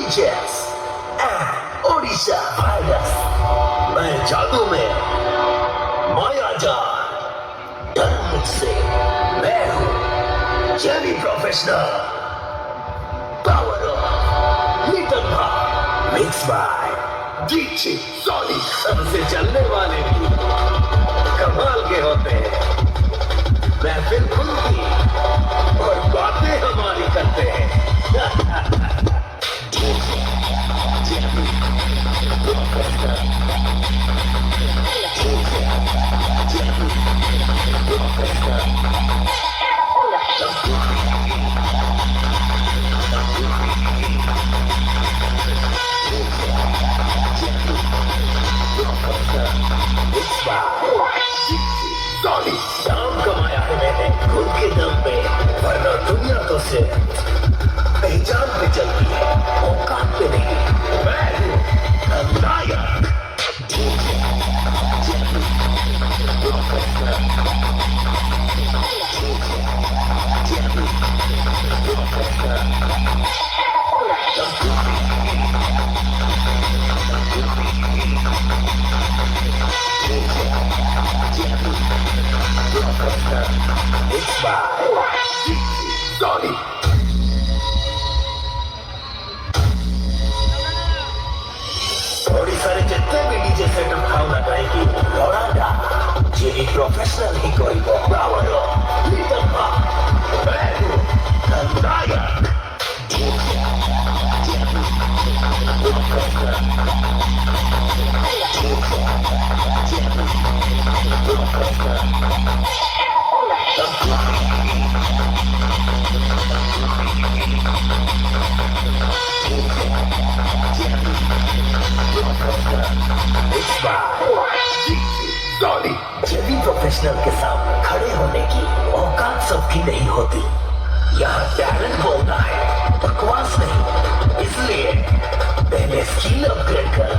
DJs Odisha virus. मैं जादू में मायाजाल, डर मुझसे। मैं हूँ jelly professional. Power of little भाई मिक्स बाय डीजे सॉलिड। सबसे चलने वाले भी कमाल के होते हैं। महफिल खुलती और बातें हमारी करते हैं। नाम कमाया है मैंने खुद के दम पे, वरना दुनिया तो सिर्फ पहचान पे चलती है, औकात पे नहीं। मैं हूँ खलनायक। सॉरी ओडिशा रे जितने भी डीजे सेटअप खाऊना गाएगी लौड़ा जेली प्रोफेशनल ही कोई पावर लिटिल भाई। मैं हूँ खलनायक। जेली प्रोफेशनल के सामने खड़े होने की औकात सबकी नहीं होती। यहाँ टैलेंट बोलता है, बकवास नहीं। इसलिए पहले स्किल अपग्रेड कर